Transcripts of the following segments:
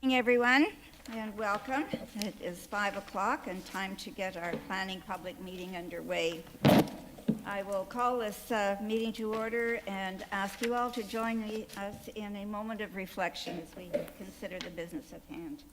Morning, everyone, and welcome. It is 5 o'clock and time to get our planning public meeting underway. I will call this meeting to order and ask you all to join us in a moment of reflection as we consider the business at hand.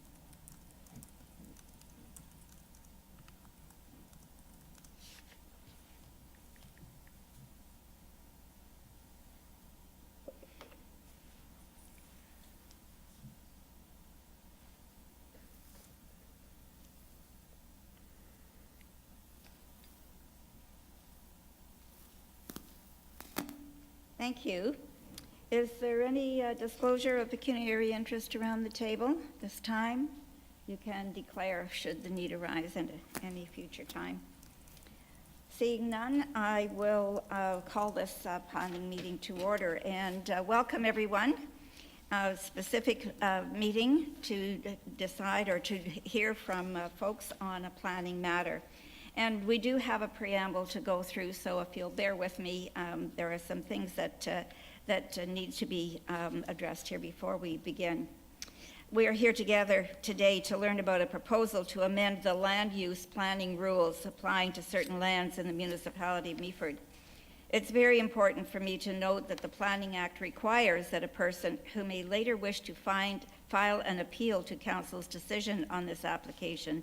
Thank you. Is there any disclosure of pecuniary interest around the table this time? You can declare should the need arise at any future time. Seeing none, I will call this planning meeting to order and welcome everyone. A specific meeting to decide or to hear from folks on a planning matter. And we do have a preamble to go through, so if you'll bear with me, there are some things that need to be addressed here before we begin. We are here together today to learn about a proposal to amend the land use planning rules applying to certain lands in the municipality of Meaford. It's very important for me to note that the Planning Act requires that a person who may later wish to file an appeal to council's decision on this application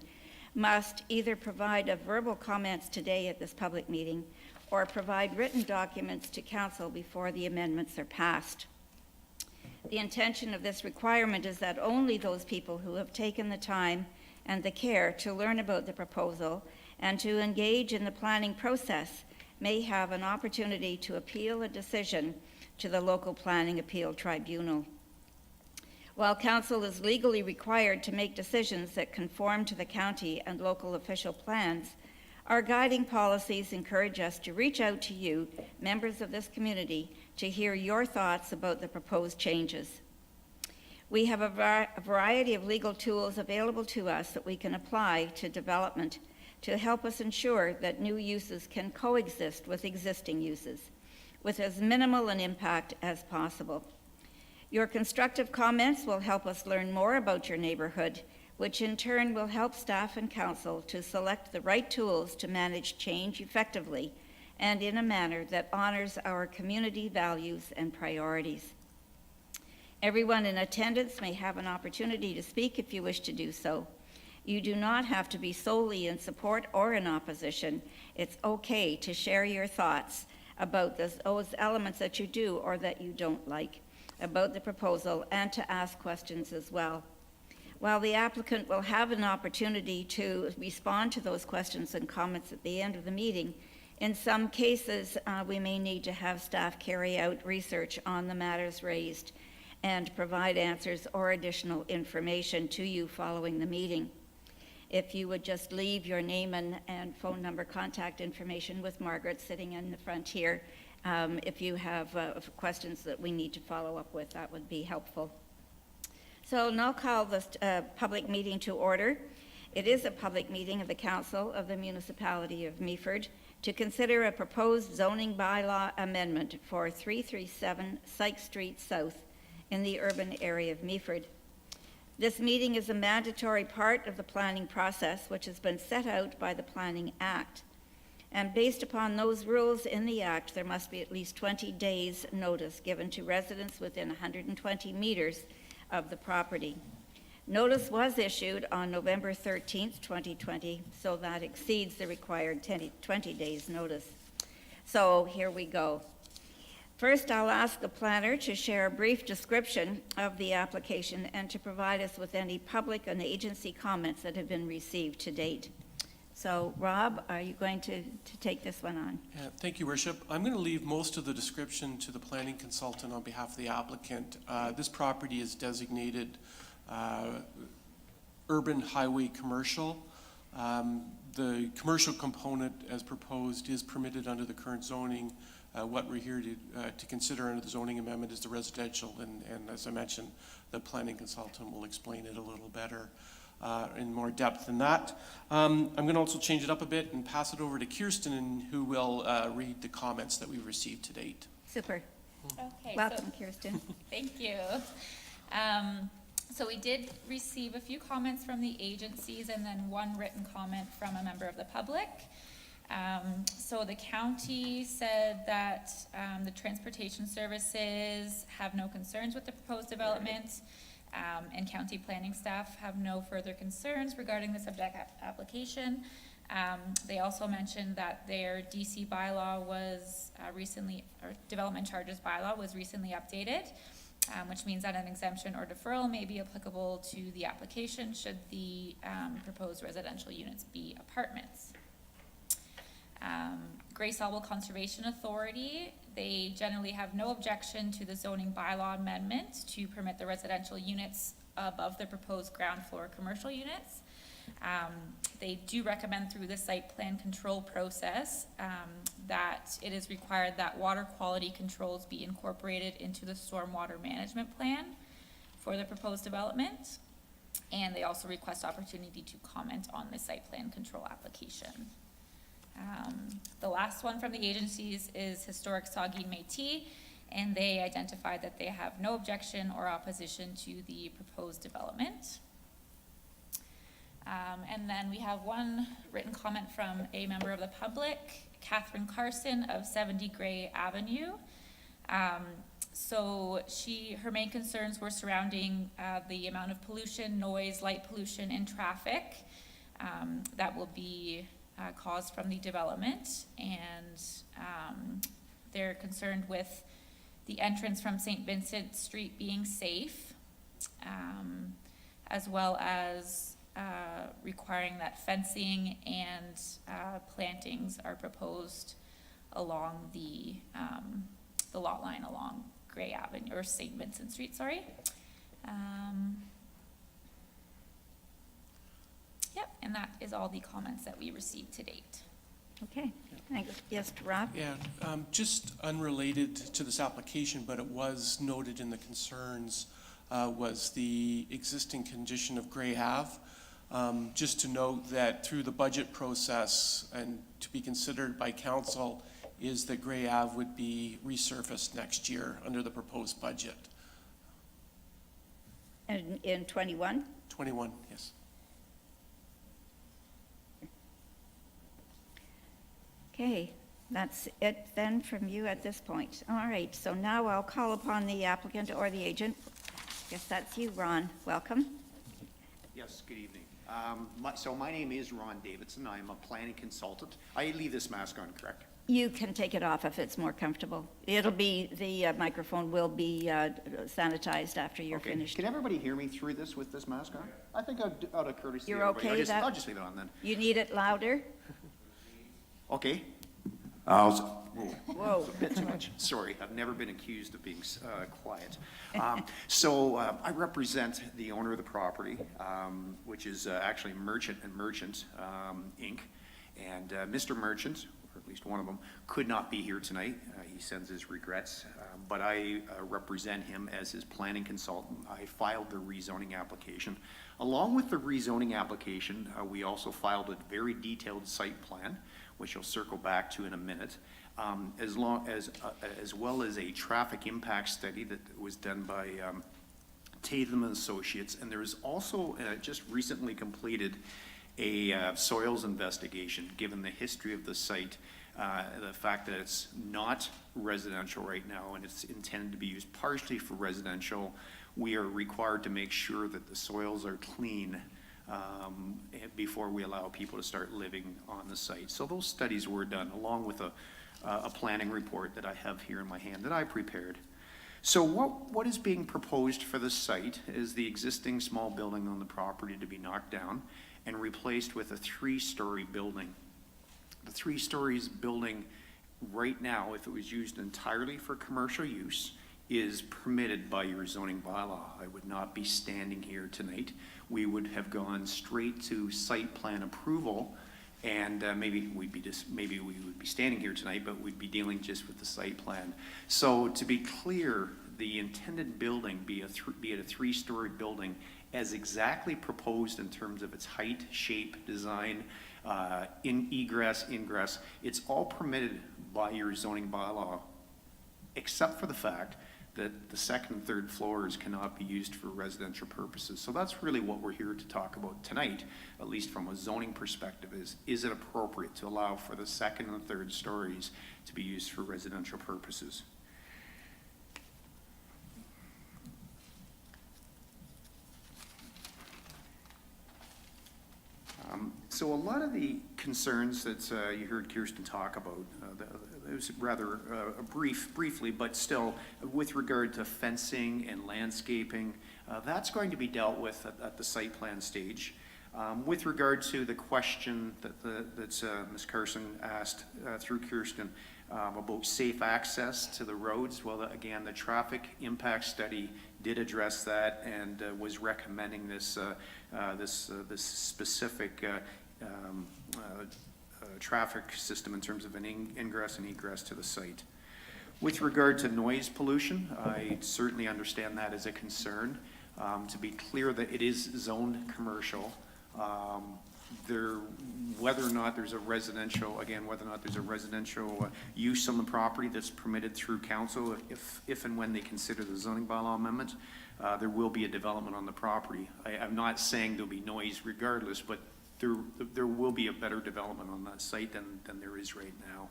must either provide a verbal comments today at this public meeting or provide written documents to council before the amendments are passed. The intention of this requirement is that only those people who have taken the time and the care to learn about the proposal and to engage in the planning process may have an opportunity to appeal a decision to the local planning appeal tribunal. While council is legally required to make decisions that conform to the county and local official plans, our guiding policies encourage us to reach out to you, members of this community, to hear your thoughts about the proposed changes. We have a variety of legal tools available to us that we can apply to development to help us ensure that new uses can coexist with existing uses, with as minimal an impact as possible. Your constructive comments will help us learn more about your neighborhood, which in turn will help staff and council to select the right tools to manage change effectively and in a manner that honors our community values and priorities. Everyone in attendance may have an opportunity to speak if you wish to do so. You do not have to be solely in support or in opposition. It's okay to share your thoughts about those elements that you do or that you don't like about the proposal and to ask questions as well. While the applicant will have an opportunity to respond to those questions and comments at the end of the meeting, in some cases we may need to have staff carry out research on the matters raised and provide answers or additional information to you following the meeting. If you would just leave your name and phone number contact information with Margaret sitting in the front here, if you have questions that we need to follow up with, that would be helpful. So now I'll call this public meeting to order. It is a public meeting of the Council of the Municipality of Meaford to consider a proposed zoning bylaw amendment for 337 Sykes Street South in the urban area of Meaford. This meeting is a mandatory part of the planning process, which has been set out by the Planning Act. And based upon those rules in the Act, there must be at least 20 days notice given to residents within 120 meters of the property. Notice was issued on November 13th, 2020, so that exceeds the required 20 days notice. So here we go. First, I'll ask the planner to share a brief description of the application and to provide us with any public and agency comments that have been received to date. So, Rob, are you going to take this one on? Yeah, thank you, Worship. I'm going to leave most of the description to the planning consultant on behalf of the applicant. This property is designated urban highway commercial. The commercial component, as proposed, is permitted under the current zoning. What we're here to consider under the zoning amendment is the residential, and as I mentioned, the planning consultant will explain it a little better. In more depth than that. I'm going to also change it up a bit and pass it over to Kirsten, who will read the comments that we've received to date. Super. Okay. Welcome, Kirsten. Thank you. So we did receive a few comments from the agencies and then one written comment from a member of the public. So the county said that the transportation services have no concerns with the proposed development, and county planning staff have no further concerns regarding the subject application. They also mentioned that their DC bylaw was development charges bylaw was recently updated, which means that an exemption or deferral may be applicable to the application should the proposed residential units be apartments. Gray Sawmill Conservation Authority, they generally have no objection to the zoning bylaw amendment to permit the residential units above the proposed ground floor commercial units. They do recommend through the site plan control process that it is required that water quality controls be incorporated into the stormwater management plan for the proposed development. And they also request opportunity to comment on the site plan control application. The last one from the agencies is Historic Soggy Metis, and they identified that they have no objection or opposition to the proposed development. And then we have one written comment from a member of the public, Catherine Carson of 70 Gray Avenue. So her main concerns were surrounding the amount of pollution, noise, light pollution, and traffic that will be caused from the development, and they're concerned with the entrance from St. Vincent Street being safe, as well as requiring that fencing and plantings are proposed along the lot line along Gray Avenue, or St. Vincent Street, sorry. Yep, and that is all the comments that we received to date. Okay, thanks. Yes, Rob? Yeah, just unrelated to this application, but it was noted in the concerns, was the existing condition of Gray Ave. Just to note that through the budget process and to be considered by council is that Gray Ave would be resurfaced next year under the proposed budget. And in 21? 21, yes. Okay, that's it then from you at this point. All right, so now I'll call upon the applicant or the agent. Guess that's you, Ron. Welcome. Yes, good evening. So my name is Ron Davidson. I'm a planning consultant. I leave this mask on, correct? You can take it off if it's more comfortable. It'll be, the microphone will be sanitized after you're Okay. finished. Can everybody hear me through this with this mask on? I think out of courtesy. You're everybody, okay with that? I'll just leave it on then. You need it louder? Okay. Whoa. A bit too much. Sorry, I've never been accused of being quiet. So I represent the owner of the property, which is actually Merchant and Merchant, Inc. And Mr. Merchant, or at least one of them, could not be here tonight. He sends his regrets, but I represent him as his planning consultant. I filed the rezoning application. Along with the rezoning application, we also filed a very detailed site plan, which I'll circle back to in a minute, as well as a traffic impact study that was done by Tatham and Associates. And there is also just recently completed a soils investigation, given the history of the site, the fact that it's not residential right now and it's intended to be used partially for residential. We are required to make sure that the soils are clean before we allow people to start living on the site. So those studies were done along with a planning report that I have here in my hand that I prepared. So what is being proposed for the site is the existing small building on the property to be knocked down and replaced with a 3-story building. The 3 stories building right now, if it was used entirely for commercial use, is permitted by your zoning bylaw. I would not be standing here tonight. We would have gone straight to site plan approval, and maybe we would be standing here tonight, but we'd be dealing just with the site plan. So to be clear, the intended building, be it a 3-story building, as exactly proposed in terms of its height, shape, design, egress, ingress, it's all permitted by your zoning bylaw, except for the fact that the second and third floors cannot be used for residential purposes. So that's really what we're here to talk about tonight, at least from a zoning perspective, is it appropriate to allow for the second and third stories to be used for residential purposes? So a lot of the concerns that you heard Kirsten talk about, it was rather briefly, but still, with regard to fencing and landscaping, that's going to be dealt with at the site plan stage. With regard to the question that Ms. Carson asked through Kirsten about safe access to the roads, well, again, the traffic impact study did address that and was recommending this specific traffic system in terms of an ingress and egress to the site. With regard to noise pollution, I certainly understand that as a concern. To be clear that it is zoned commercial, whether or not there's a residential use on the property that's permitted through council, if and when they consider the zoning bylaw amendment, there will be a development on the property. I'm not saying there'll be noise regardless, but there will be a better development on that site than there is right now.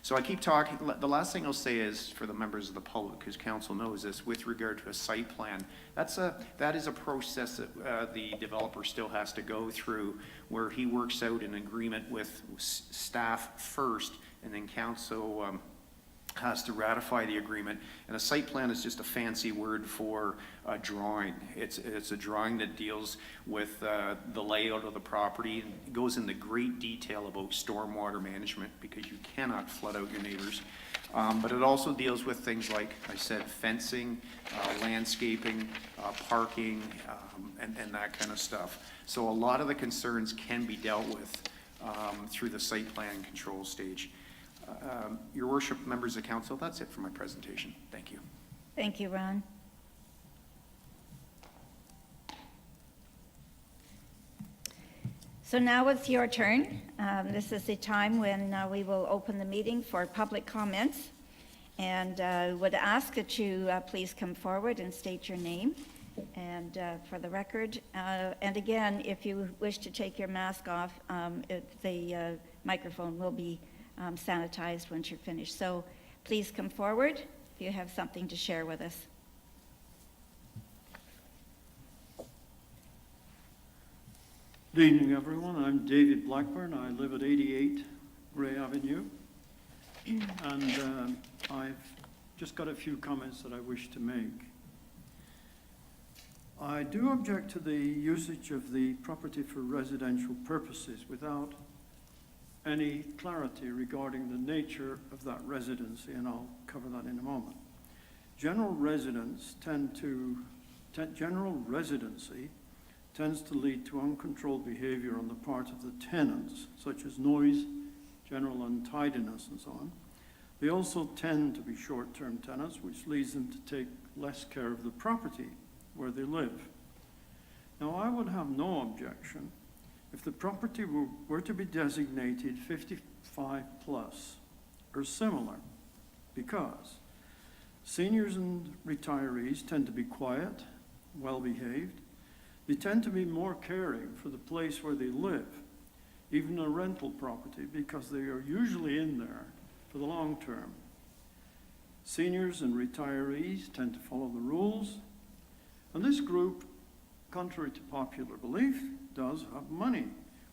So I keep talking. The last thing I'll say is for the members of the public, because council knows this, with regard to a site plan, that is a process that the developer still has to go through, where he works out an agreement with staff first, and then council has to ratify the agreement. And a site plan is just a fancy word for a drawing. It's a drawing that deals with the layout of the property. It goes into great detail about stormwater management, because you cannot flood out your neighbors. But it also deals with things like I said, fencing, landscaping, parking, and that kind of stuff. So a lot of the concerns can be dealt with through the site plan control stage. Your worship, members of council, that's it for my presentation. Thank you. Thank you, Ron. So now it's your turn. This is the time when we will open the meeting for public comments. And would ask that you please come forward and state your name and for the record. And again, if you wish to take your mask off, the microphone will be sanitized once you're finished. So please come forward if you have something to share with us. Good evening, everyone. I'm David Blackburn. I live at 88 Gray Avenue. And I've just got a few comments that I wish to make. I do object to the usage of the property for residential purposes without any clarity regarding the nature of that residency, and I'll cover that in a moment. General residency tends to lead to uncontrolled behavior on the part of the tenants, such as noise, general untidiness, and so on. They also tend to be short-term tenants, which leads them to take less care of the property where they live. Now, I would have no objection if the property were to be designated 55 plus or similar, because seniors and retirees tend to be quiet, well-behaved. They tend to be more caring for the place where they live, even a rental property, because they are usually in there for the long term. Seniors and retirees tend to follow the rules, and this group, contrary to popular belief, does have money.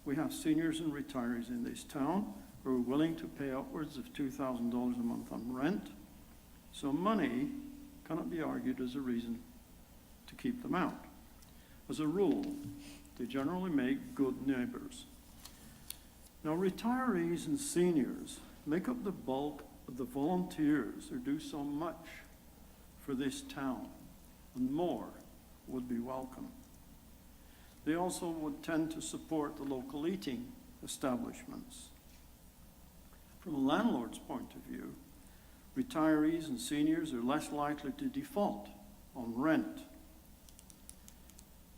We have seniors and retirees in this town who are willing to pay upwards of $2,000 a month on rent, so money cannot be argued as a reason to keep them out. As a rule, they generally make good neighbors. Now, retirees and seniors make up the bulk of the volunteers who do so much for this town, and more would be welcome. They also would tend to support the local eating establishments. From a landlord's point of view, retirees and seniors are less likely to default on rent.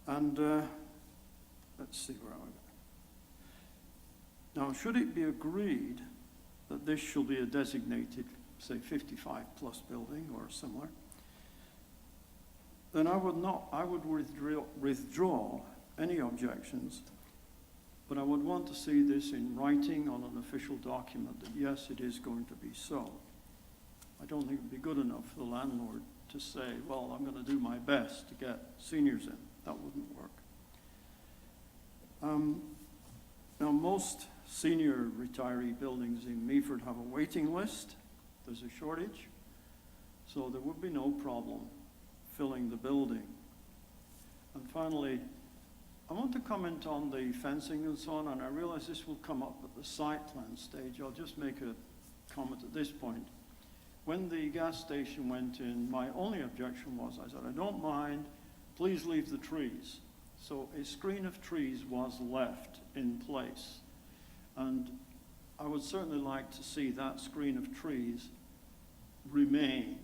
And let's see where I go. Now, should it be agreed that this shall be a designated, say, 55 plus building or similar, then I would withdraw any objections, but I would want to see this in writing on an official document that yes, it is going to be so. I don't think it'd be good enough for the landlord to say, well, I'm going to do my best to get seniors in. That wouldn't work. Now, most senior retiree buildings in Meaford have a waiting list. There's a shortage, so there would be no problem filling the building. And finally, I want to comment on the fencing and so on, and I realize this will come up at the site plan stage. I'll just make a comment at this point. When the gas station went in, my only objection was, I said, I don't mind, please leave the trees. So a screen of trees was left in place. And I would certainly like to see that screen of trees remain.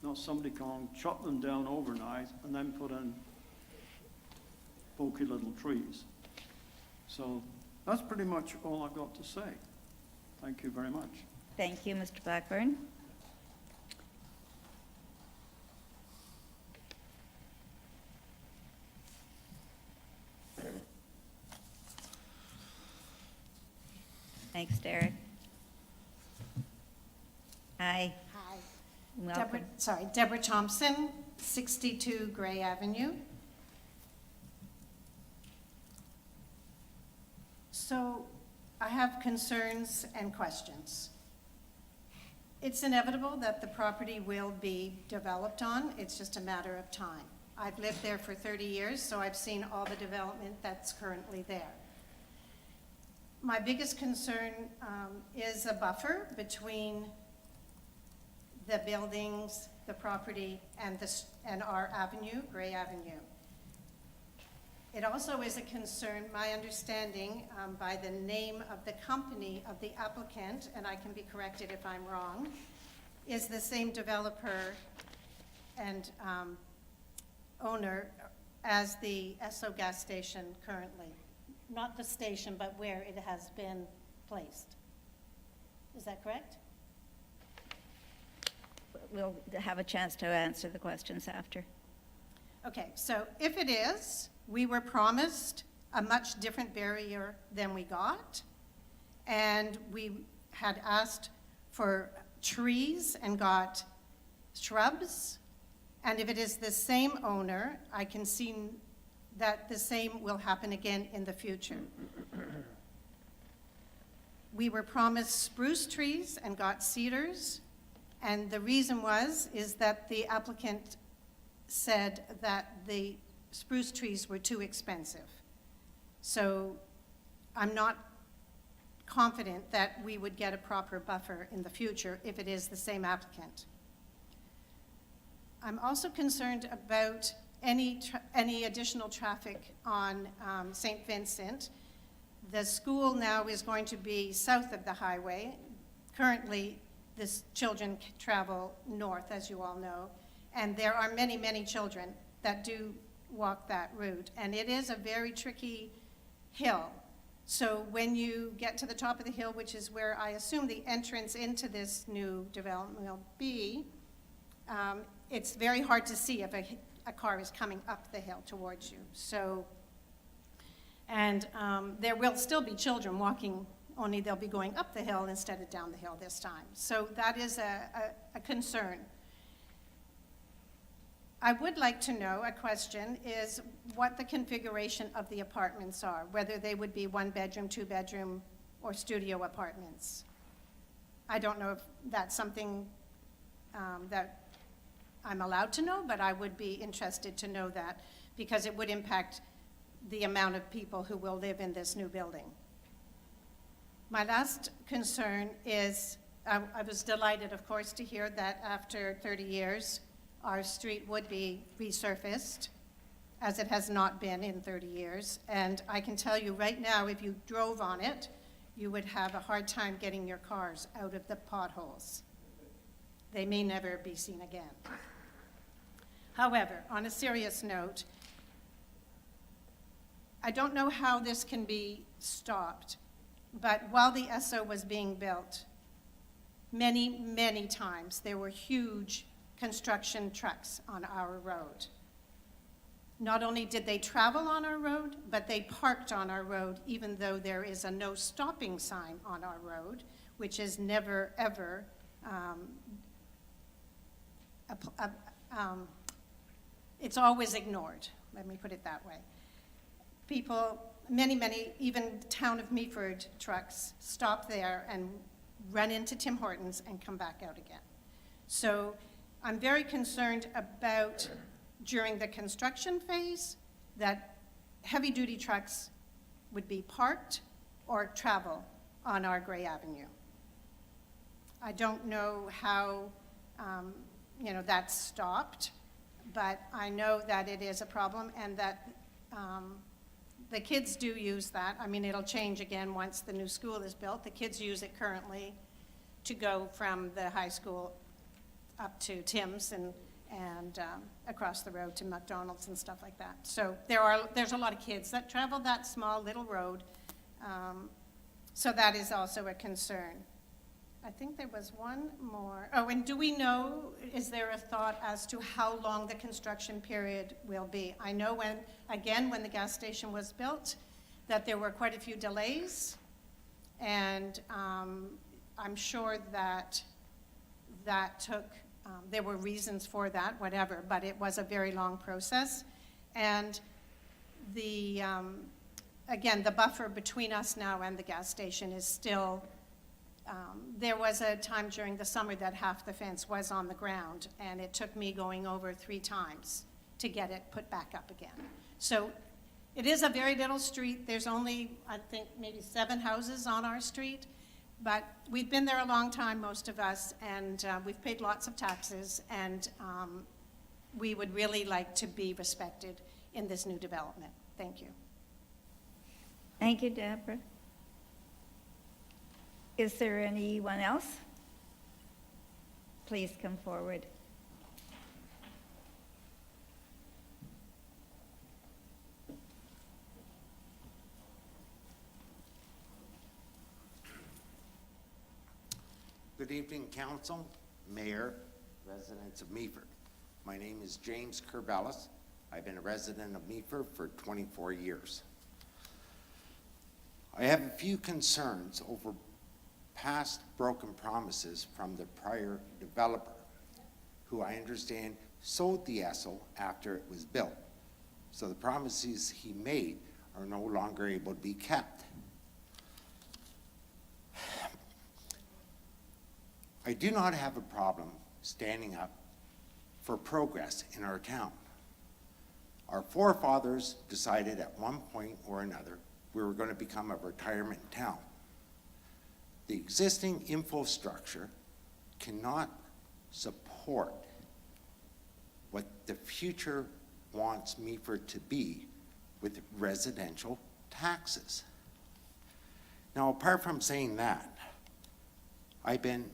Not somebody come chop them down overnight and then put in pokey little trees. So that's pretty much all I've got to say. Thank you very much. Thank you, Mr. Blackburn. Thanks, Derek. Hi. Hi. Welcome. Deborah Thompson, 62 Gray Avenue. So I have concerns and questions. It's inevitable that the property will be developed on. It's just a matter of time. I've lived there for 30 years, so I've seen all the development that's currently there. My biggest concern is a buffer between the buildings, the property, and our avenue, Gray Avenue. It also is a concern, my understanding, by the name of the company of the applicant, and I can be corrected if I'm wrong, is the same developer and owner as the Esso gas station currently. Not the station, but where it has been placed. Is that correct? We'll have a chance to answer the questions after. Okay, so if it is, we were promised a much different barrier than we got, and we had asked for trees and got shrubs, and if it is the same owner, I can see that the same will happen again in the future. We were promised spruce trees and got cedars, and the reason is that the applicant said that the spruce trees were too expensive. So I'm not confident that we would get a proper buffer in the future if it is the same applicant. I'm also concerned about any additional traffic on St. Vincent. The school now is going to be south of the highway. Currently, children travel north, as you all know, and there are many, many children that do walk that route, and it is a very tricky hill. So when you get to the top of the hill, which is where I assume the entrance into this new development will be, it's very hard to see if a car is coming up the hill towards you. So, and there will still be children walking, only they'll be going up the hill instead of down the hill this time. So that is a concern. I would like to know, a question is what the configuration of the apartments are, whether they would be 1-bedroom, 2-bedroom, or studio apartments. I don't know if that's something that I'm allowed to know, but I would be interested to know that because it would impact the amount of people who will live in this new building. My last concern is, I was delighted, of course, to hear that after 30 years, our street would be resurfaced, as it has not been in 30 years. And I can tell you right now, if you drove on it, you would have a hard time getting your cars out of the potholes. They may never be seen again. However, on a serious note, I don't know how this can be stopped, but while the Esso was being built, many, many times there were huge construction trucks on our road. not only did they travel on our road, but they parked on our road, even though there is a no stopping sign on our road, which is never, ever it's always ignored, let me put it that way. People, many, even town of Meaford trucks stop there and run into Tim Hortons and come back out again. So I'm very concerned about, during the construction phase, that heavy-duty trucks would be parked or travel on our Gray Avenue. I don't know how, that's stopped, but I know that it is a problem and that the kids do use that. I mean, it'll change again once the new school is built. The kids use it currently to go from the high school up to Tim's and across the road to McDonald's and stuff like that. So there's a lot of kids that travel that small little road, so that is also a concern. I think there was one more. Oh, and do we know, is there a thought as to how long the construction period will be? I know when the gas station was built, that there were quite a few delays, and I'm sure that took, there were reasons for that, whatever, but it was a very long process. And again, the buffer between us now and the gas station is still, there was a time during the summer that half the fence was on the ground, and it took me going over 3 times to get it put back up again. So it is a very little street. There's only, I think, maybe 7 houses on our street, but we've been there a long time, most of us, and we've paid lots of taxes, and we would really like to be respected in this new development. Thank you. Thank you, Deborah. Is there anyone else? Please come forward. Good evening, Council, Mayor, residents of Meaford. My name is James Kerbellis. I've been a resident of Meaford for 24 years. I have a few concerns over past broken promises from the prior developer, who I understand sold the Essel after it was built. So the promises he made are no longer able to be kept. I do not have a problem standing up for progress in our town. Our forefathers decided at one point or another we were going to become a retirement town. The existing infrastructure cannot support what the future wants Meaford to be with residential taxes. Now, apart from saying that, I've been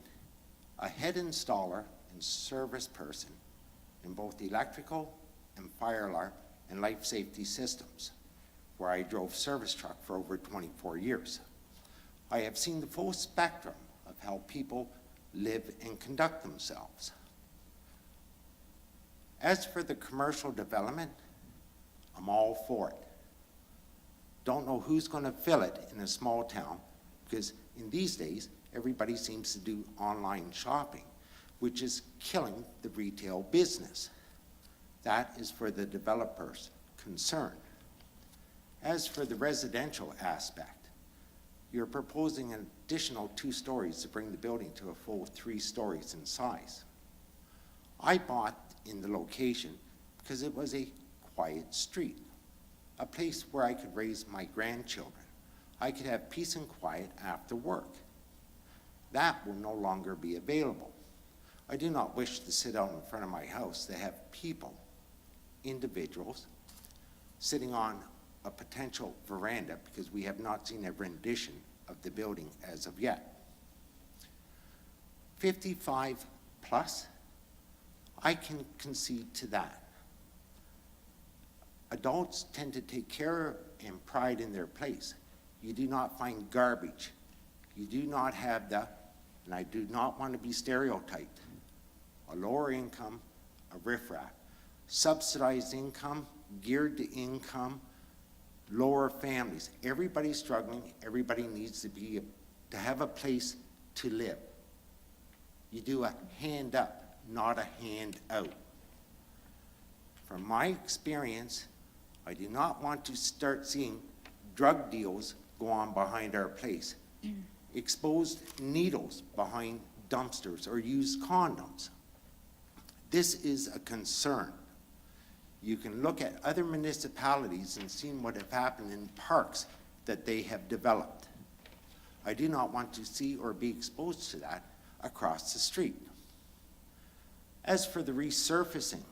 a head installer and service person in both electrical and fire alarm and life safety systems, where I drove service truck for over 24 years. I have seen the full spectrum of how people live and conduct themselves. As for the commercial development, I'm all for it. Don't know who's going to fill it in a small town, because in these days, everybody seems to do online shopping, which is killing the retail business. That is for the developers concerned. As for the residential aspect, you're proposing an additional 2 stories to bring the building to a full 3 stories in size. I bought in the location because it was a quiet street, a place where I could raise my grandchildren. I could have peace and quiet after work. That will no longer be available. I do not wish to sit out in front of my house to have people, individuals, sitting on a potential veranda because we have not seen a rendition of the building as of yet. 55 plus, I can concede to that. Adults tend to take care and pride in their place. You do not find garbage. You do not have and I do not want to be stereotyped, a lower income, a riffraff. Subsidized income, geared to income, lower families. Everybody's struggling. Everybody needs to have a place to live. You do a hand up, not a hand out. From my experience, I do not want to start seeing drug deals go on behind our place, exposed needles behind dumpsters, or used condoms. This is a concern. You can look at other municipalities and see what have happened in parks that they have developed. I do not want to see or be exposed to that across the street. As for the resurfacing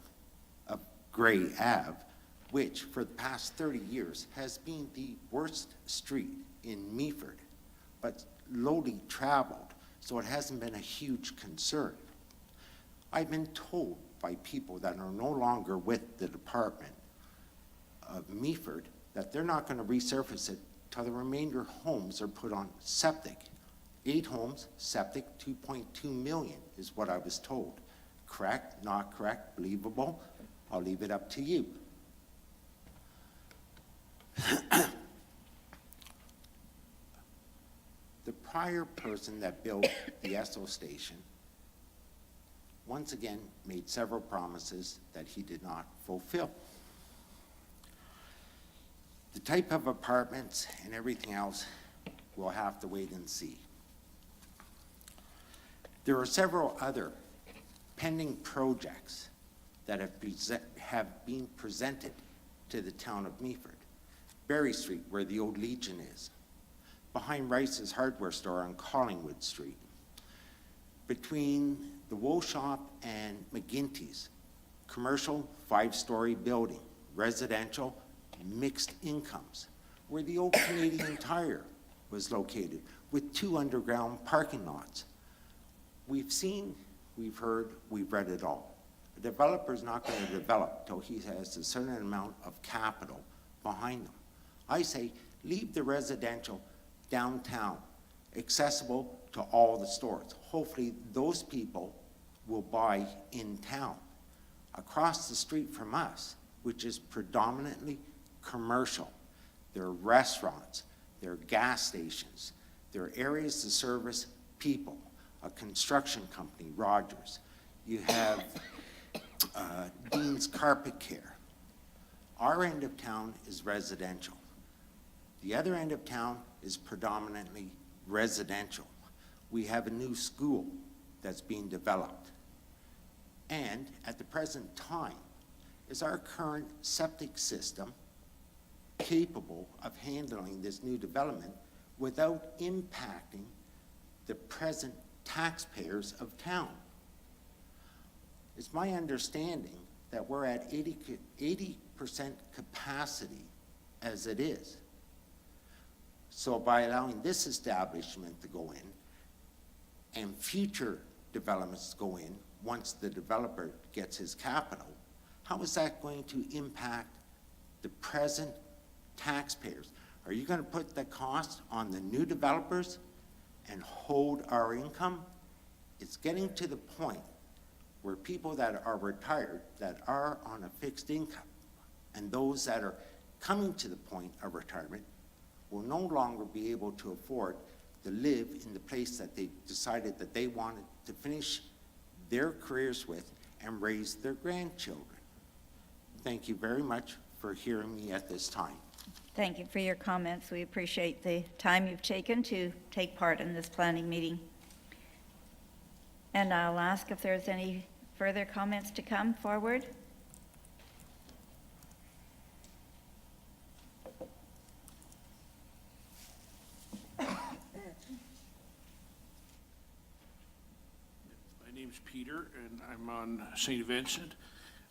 of Gray Ave, which for the past 30 years has been the worst street in Meaford, but lowly traveled, so it hasn't been a huge concern. I've been told by people that are no longer with the Department of Meaford that they're not going to resurface it till the remainder homes are put on septic. 8 homes, septic, 2.2 million is what I was told. Correct, not correct, believable? I'll leave it up to you. The prior person that built the Esso station once again made several promises that he did not fulfill. The type of apartments and everything else, we'll have to wait and see. There are several other pending projects that have been presented to the town of Meaford. Berry Street, where the old Legion is. Behind Rice's hardware store on Collingwood Street. Between the wool shop and McGinty's, commercial 5-story building, residential, mixed incomes, where the old Canadian Tire was located, with 2 underground parking lots. We've seen, we've heard, we've read it all. A developer's not going to develop till he has a certain amount of capital behind them. I say, leave the residential downtown, accessible to all the stores. Hopefully those people will buy in town. Across the street from us, which is predominantly commercial, there are restaurants, there are gas stations, there are areas to service people, a construction company, Rogers. You have Dean's Carpet Care. Our end of town is residential. The other end of town is predominantly residential. We have a new school that's being developed. And at the present time, is our current septic system capable of handling this new development without impacting the present taxpayers of town? It's my understanding that we're at 80% capacity as it is. So by allowing this establishment to go in and future developments to go in once the developer gets his capital, how is that going to impact the present taxpayers? Are you going to put the cost on the new developers and hold our income? It's getting to the point where people that are retired, that are on a fixed income, and those that are coming to the point of retirement will no longer be able to afford to live in the place that they decided that they wanted to finish their careers with and raise their grandchildren. Thank you very much for hearing me at this time. Thank you for your comments. We appreciate the time you've taken to take part in this planning meeting. And I'll ask if there's any further comments to come forward. My name's Peter, and I'm on St. Vincent.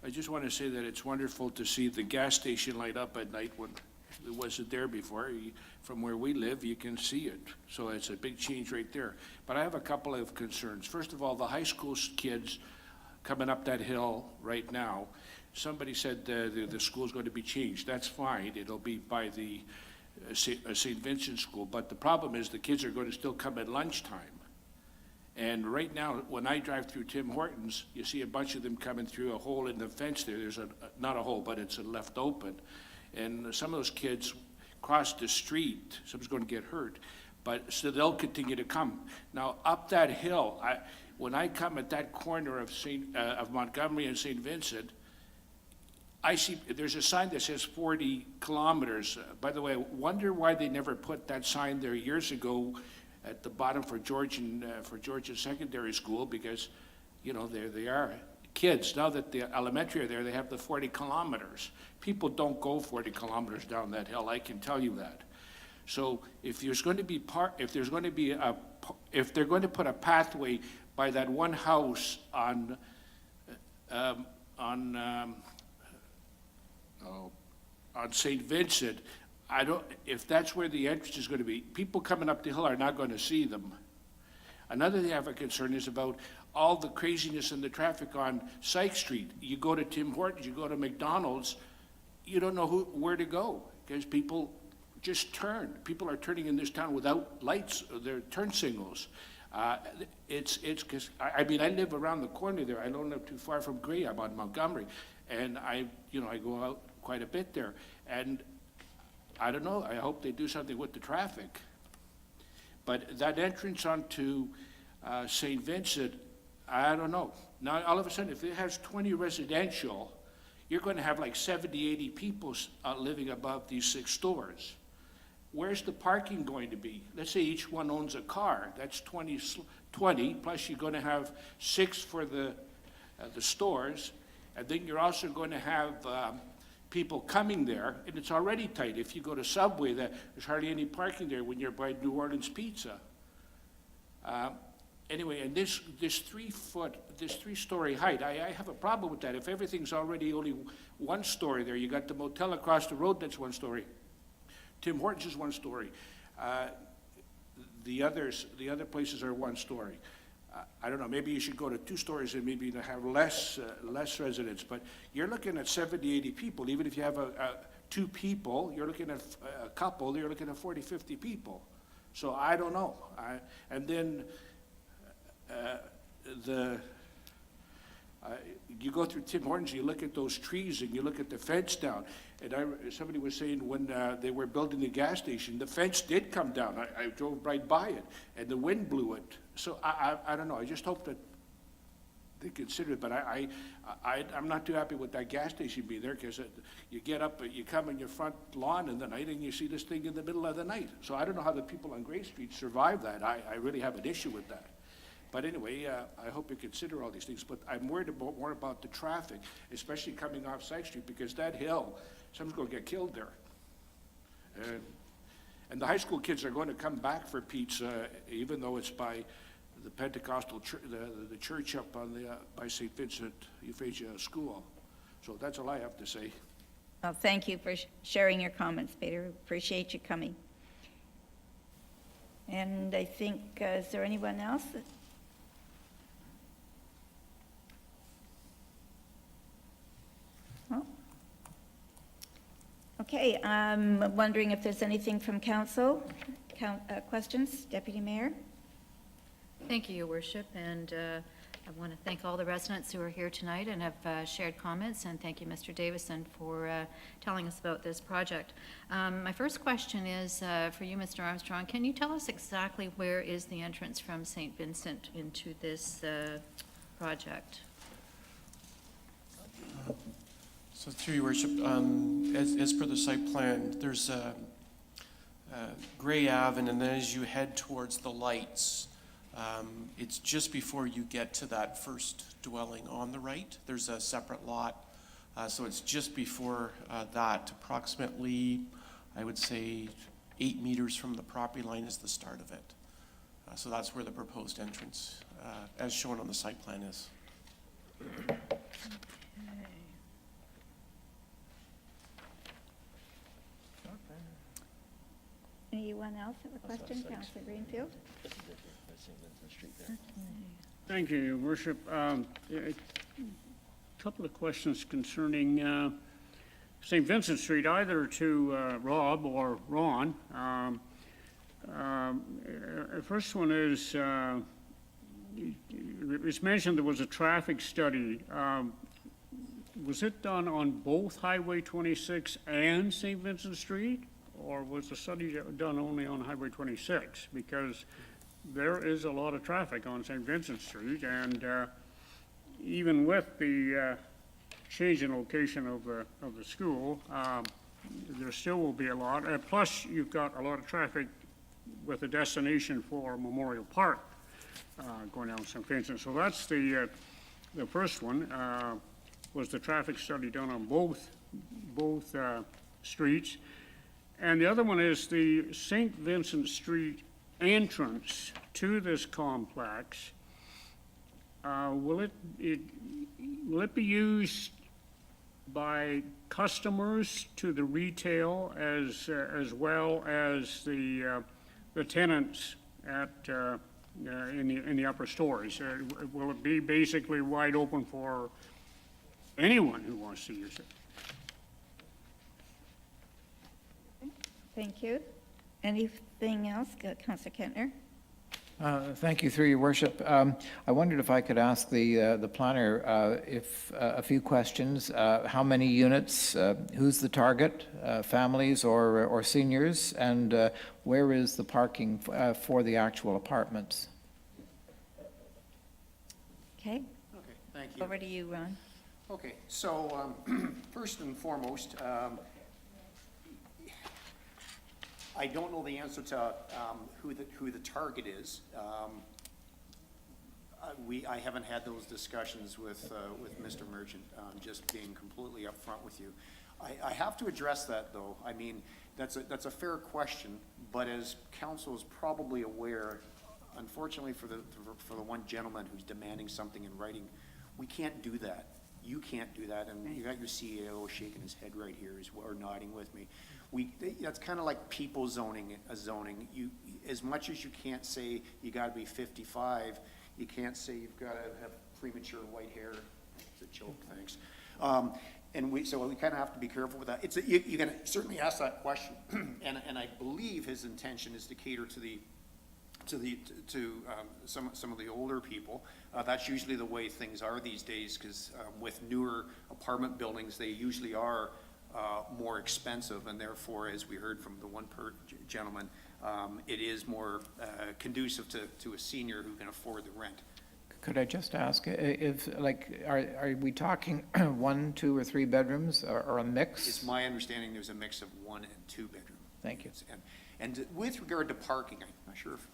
I just want to say that it's wonderful to see the gas station light up at night when it wasn't there before. From where we live, you can see it. So it's a big change right there. But I have a couple of concerns. First of all, the high school kids coming up that hill right now, somebody said the school's going to be changed. That's fine. It'll be by the St. Vincent School. But the problem is the kids are going to still come at lunchtime. And right now, when I drive through Tim Hortons, you see a bunch of them coming through a hole in the fence there. There's not a hole, but it's left open. And some of those kids cross the street, someone's going to get hurt. But, so they'll continue to come. Now, up that hill, when I come at that corner of Montgomery and St. Vincent, I see, there's a sign that says 40 kilometers. By the way, I wonder why they never put that sign there years ago at the bottom for Georgian Secondary School, because, you know, there they are. Kids, now that the elementary are there, they have the 40 kilometers. People don't go 40 kilometers down that hill, I can tell you that. So if there's going to be if they're going to put a pathway by that one house on St. Vincent, if that's where the entrance is going to be, people coming up the hill are not going to see them. Another thing I have a concern is about all the craziness and the traffic on Sykes Street. You go to Tim Hortons, you go to McDonald's, you don't know where to go, because people just turn. People are turning in this town without lights, their turn signals. It's because, I mean, I live around the corner there. I don't live too far from Gray. I'm on Montgomery. And I go out quite a bit there. And I don't know, I hope they do something with the traffic. But that entrance onto St. Vincent, I don't know. Now, all of a sudden, if it has 20 residential, you're going to have like 70, 80 people living above these 6 stores. Where's the parking going to be? Let's say each one owns a car. That's 20, plus you're going to have 6 for the stores. And then you're also going to have people coming there, and it's already tight. If you go to Subway, there's hardly any parking there when you're by New Orleans Pizza. Anyway, and this 3-story height, I have a problem with that. If everything's already only 1 story there, you got the motel across the road that's 1 story. Tim Hortons is 1 story. The other places are 1 story. I don't know, maybe you should go to 2 stories and maybe have less residents, but you're looking at 70, 80 people. Even if you have 2 people, you're looking at a couple, you're looking at 40, 50 people. So I don't know. And then you go through Tim Hortons, you look at those trees and you look at the fence down. And somebody was saying when they were building the gas station, the fence did come down. I drove right by it, and the wind blew it. So I don't know. I just hope that they consider it. But I'm not too happy with that gas station being there, because you get up, you come in your front lawn in the night, and you see this thing in the middle of the night. So I don't know how the people on Gray Street survive that. I really have an issue with that. But anyway, I hope you consider all these things. But I'm worried more about the traffic, especially coming off Sykes Street, because that hill, someone's going to get killed there. And the high school kids are going to come back for pizza, even though it's by the Pentecostal church, the church up on by St. Vincent Euphrasia School. So that's all I have to say. Well, thank you for sharing your comments, Peter. Appreciate you coming. And I think, is there anyone else? Oh. Okay, I'm wondering if there's anything from council. Questions, Deputy Mayor? Thank you, Your Worship, and I want to thank all the residents who are here tonight and have shared comments, and thank you, Mr. Davison, for telling us about this project. My first question is for you, Mr. Armstrong. Can you tell us exactly where is the entrance from St. Vincent into this project? So through your worship, as per the site plan, there's Gray Ave, and then as you head towards the lights, it's just before you get to that first dwelling on the right. There's a separate lot, so it's just before that, approximately, I would say, 8 meters from the property line is the start of it. So that's where the proposed entrance, as shown on the site plan, is. Anyone else have a question? Councilor Greenfield? Thank you, Your Worship. A couple of questions concerning St. Vincent Street, either to Rob or Ron. First one is, it's mentioned there was a traffic study. Was it done on both Highway 26 and St. Vincent Street? Or was the study done only on Highway 26? Because there is a lot of traffic on St. Vincent Street, and even with the change in location of the school, there still will be a lot. Plus, you've got a lot of traffic with a destination for Memorial Park going down St. Vincent. So that's the first one, was the traffic study done on both streets. And the other one is the St. Vincent Street entrance to this complex. Will it be used by customers to the retail as well as the tenants at in the upper stories? Will it be basically wide open for anyone who wants to use it? Thank you. Anything else, Councillor Kentner? Thank you, through your worship. I wondered if I could ask the planner if a few questions. How many units? Who's the target? Families or seniors? And where is the parking for the actual apartments? Okay, Okay, thank you. over to you, Ron. Okay, so first and foremost, I don't know the answer to who the target is. I haven't had those discussions with Mr. Merchant, just being completely upfront with you. I have to address that, though. I mean, that's a fair question, but as council is probably aware, unfortunately for the one gentleman who's demanding something in writing, we can't do that. You can't do that, and you got your CEO shaking his head right here, or nodding with me. That's kind of like people zoning. As much as you can't say you got to be 55, you can't say you've got to have premature white hair. It's a joke, thanks. So we kind of have to be careful with that. You can certainly ask that question, and I believe his intention is to cater to some of the older people. That's usually the way things are these days, because with newer apartment buildings, they usually are more expensive, and therefore, as we heard from the one gentleman, it is more conducive to a senior who can afford the rent. Could I just ask if, like, are we talking 1, 2, or 3 bedrooms, or a mix? It's my understanding there's a mix of 1 and 2 bedroom. Thank you. And with regard to parking, I'm not sure if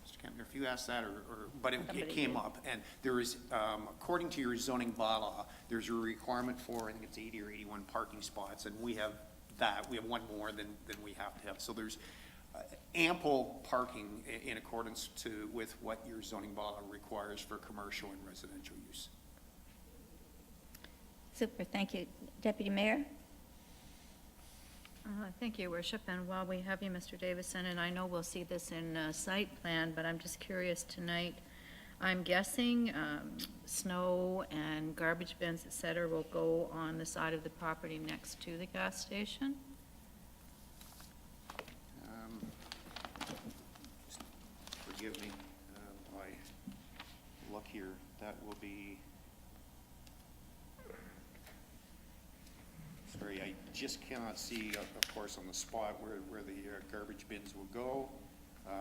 Mr. Kempner, if you asked that, but it came up, and there is, according to your zoning bylaw, there's a requirement for, I think it's 80 or 81 parking spots, and we have that. We have 1 more than we have to have. So there's ample parking in accordance with what your zoning bylaw requires for commercial and residential use. Super, thank you. Deputy Mayor? Thank you, Worship, and while we have you, Mr. Davison, and I know we'll see this in site plan, but I'm just curious tonight, I'm guessing snow and garbage bins, et cetera, will go on the side of the property next to the gas station? Forgive me, I look here, that will be, sorry, I just cannot see, of course, on the spot where the garbage bins will go. If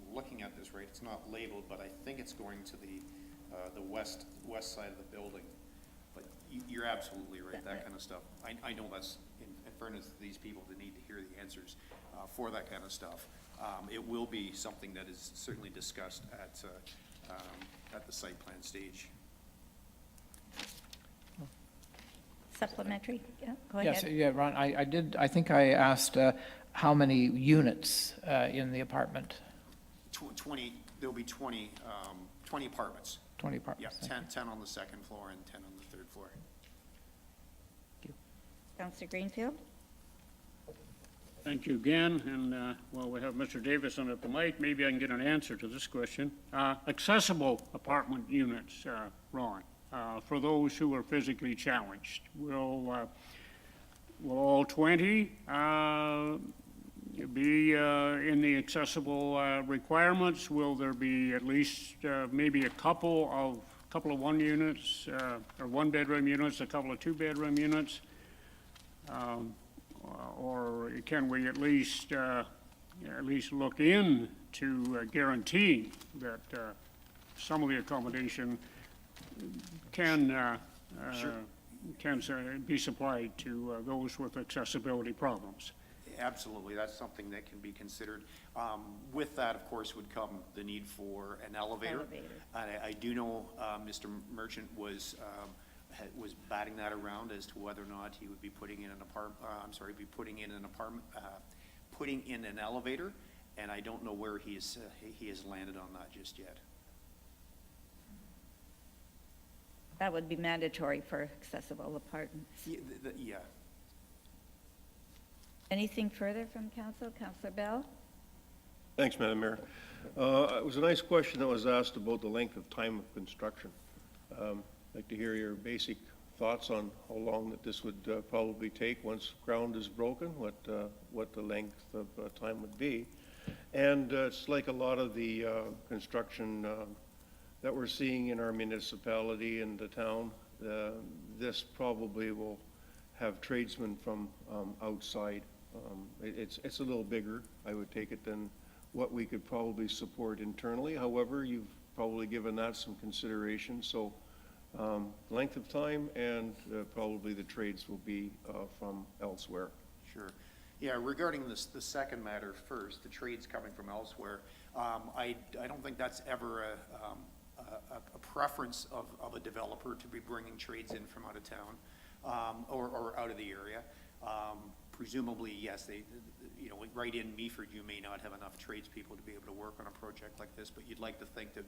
I'm looking at this right, it's not labeled, but I think it's going to the west side of the building. But you're absolutely right, that kind of stuff. I know that's, in fairness to these people that need to hear the answers for that kind of stuff. It will be something that is certainly discussed at the site plan stage. Supplementary? Yeah, go ahead. Yes, yeah, Ron, I think I asked how many units in the apartment? 20, there'll be 20 apartments. 20 apartments. Yeah, 10 on the second floor and 10 on the third floor. Councillor Greenfield? Thank you again, and while we have Mr. Davison at the mic, maybe I can get an answer to this question. Accessible apartment units, Ron, for those who are physically challenged, will all 20 be in the accessible requirements? Will there be at least maybe a couple of one units, or one-bedroom units, a couple of two-bedroom units? Or can we at least look in to guarantee that some of the accommodation can be supplied to those with accessibility problems? Absolutely, that's something that can be considered. With that, of course, would come the need for an elevator. Elevator. I do know Mr. Merchant was batting that around as to whether or not he would be putting in putting in an elevator, and I don't know where he has landed on that just yet. That would be mandatory for accessible apartments. Yeah. Anything further from council? Councillor Bell? Thanks, Madam Mayor. It was a nice question that was asked about the length of time of construction. I'd like to hear your basic thoughts on how long that this would probably take once ground is broken, what the length of time would be. And it's like a lot of the construction that we're seeing in our municipality and the town. This probably will have tradesmen from outside. It's a little bigger, I would take it, than what we could probably support internally. However, you've probably given that some consideration. So length of time and probably the trades will be from elsewhere. Sure. Yeah, regarding the second matter first, the trades coming from elsewhere, I don't think that's ever a preference of a developer to be bringing trades in from out of town or out of the area. Presumably, yes, right in Meaford, you may not have enough tradespeople to be able to work on a project like this, but you'd like to think that,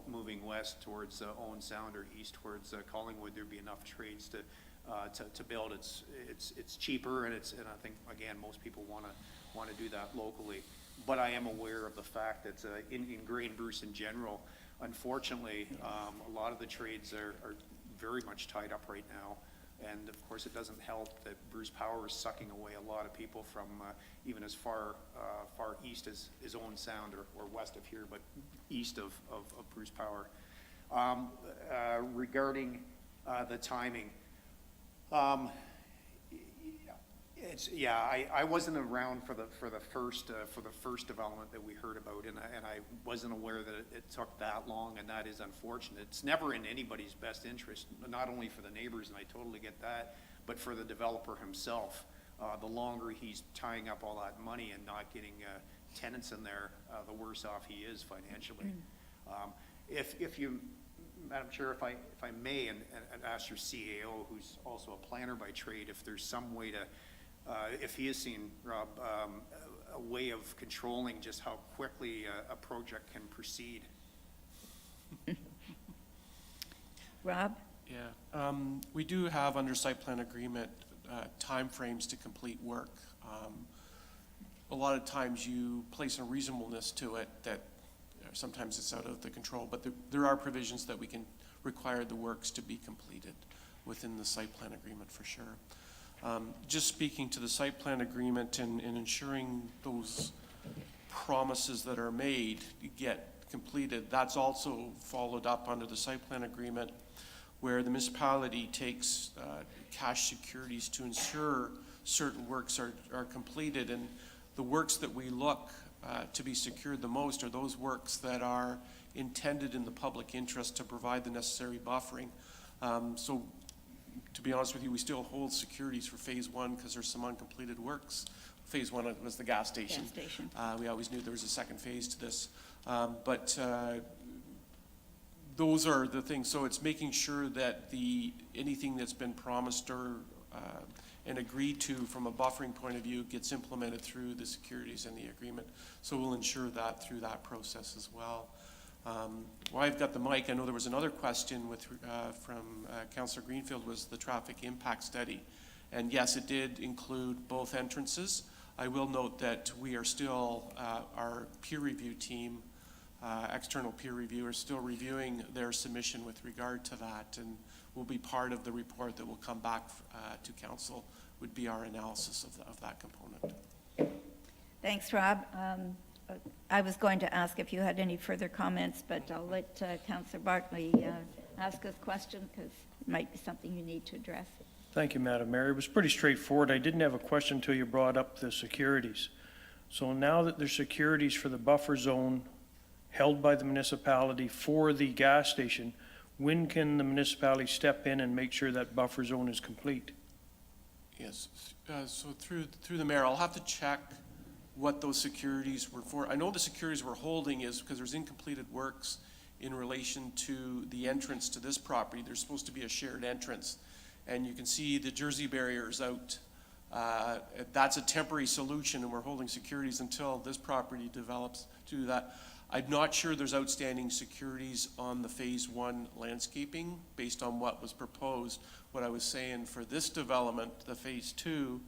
moving west towards Owen Sound or east towards Collingwood, there'd be enough trades to build. It's cheaper, and I think, again, most people want to do that locally. But I am aware of the fact that in Grey and Bruce in general, unfortunately, a lot of the trades are very much tied up right now. And of course, it doesn't help that Bruce Power is sucking away a lot of people from even as far east as Owen Sound or west of here, but east of Bruce Power. Regarding the timing, I wasn't around for the first development that we heard about, and I wasn't aware that it took that long, and that is unfortunate. It's never in anybody's best interest, not only for the neighbors, and I totally get that, but for the developer himself. The longer he's tying up all that money and not getting tenants in there, the worse off he is financially. If you, Madam Chair, if I may, and ask your CAO, who's also a planner by trade, if there's some way to, if he has seen, Rob, a way of controlling just how quickly a project can proceed. Rob? Yeah, we do have under site plan agreement timeframes to complete work. A lot of times you place a reasonableness to it that sometimes it's out of the control, but there are provisions that we can require the works to be completed within the site plan agreement for sure. Just speaking to the site plan agreement and ensuring those promises that are made get completed, that's also followed up under the site plan agreement where the municipality takes cash securities to ensure certain works are completed. And the works that we look to be secured the most are those works that are intended in the public interest to provide the necessary buffering. So to be honest with you, we still hold securities for phase one because there's some uncompleted works. Phase one was the gas station. We always knew there was a second phase to this. But those are the things. So it's making sure that anything that's been promised or and agreed to from a buffering point of view gets implemented through the securities and the agreement. So we'll ensure that through that process as well. While I've got the mic, I know there was another question from Councillor Greenfield, was the traffic impact study. And yes, it did include both entrances. I will note that we are still, our peer review team, external peer review, are still reviewing their submission with regard to that, and will be part of the report that will come back to council, would be our analysis of that component. Thanks, Rob. I was going to ask if you had any further comments, but I'll let Councillor Bartley ask his question because it might be something you need to address. Thank you, Madam Mayor. It was pretty straightforward. I didn't have a question until you brought up the securities. So now that there's securities for the buffer zone held by the municipality for the gas station, when can the municipality step in and make sure that buffer zone is complete? Yes, so through the mayor, I'll have to check what those securities were for. I know the securities we're holding is because there's incompleted works in relation to the entrance to this property. There's supposed to be a shared entrance. And you can see the Jersey barriers out. That's a temporary solution, and we're holding securities until this property develops to do that. I'm not sure there's outstanding securities on the Phase 1 landscaping based on what was proposed. What I was saying for this development, the Phase 2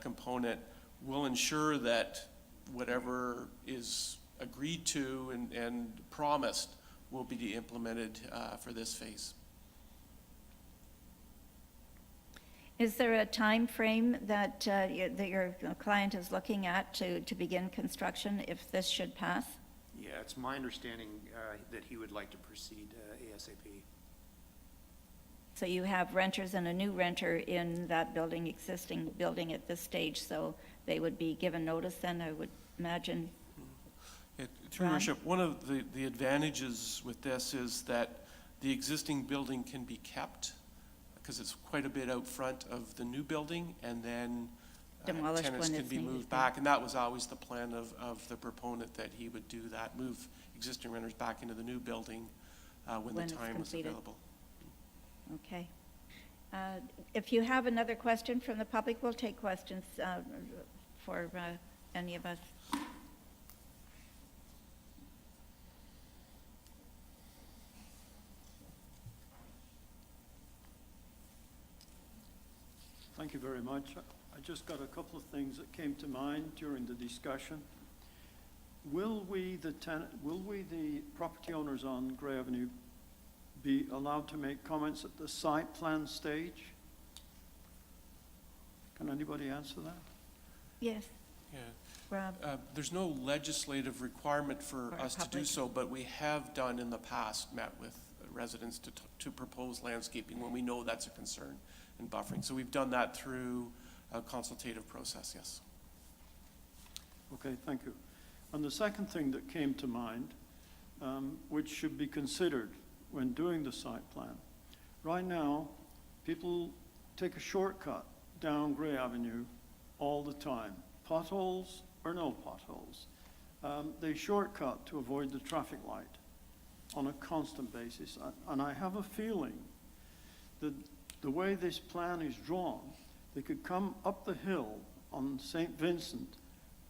component, will ensure that whatever is agreed to and promised will be implemented for this phase. Is there a time frame that your client is looking at to begin construction if this should pass? Yeah, it's my understanding that he would like to proceed ASAP. So you have renters and a new renter in that building, existing building at this stage, so they would be given notice then, I would imagine. Through your worship, one of the advantages with this is that the existing building can be kept because it's quite a bit out front of the new building, and then Demolished tenants when can it's be needed. moved back. And that was always the plan of the proponent, that he would do that, move existing renters back into the new building when the When it's time was completed. available. Okay. If you have another question from the public, we'll take questions for any of us. Thank you very much. I just got a couple of things that came to mind during the discussion. Will we, the property owners on Gray Avenue, be allowed to make comments at the site plan stage? Can anybody answer that? Yes, Yeah. Rob? There's no legislative requirement for For us to do public. so, but we have done in the past, met with residents to propose landscaping when we know that's a concern in buffering. So we've done that through a consultative process, yes. Okay, thank you. And the second thing that came to mind, which should be considered when doing the site plan. Right now, people take a shortcut down Gray Avenue all the time, potholes or no potholes. They shortcut to avoid the traffic light on a constant basis. And I have a feeling that the way this plan is drawn, they could come up the hill on St. Vincent,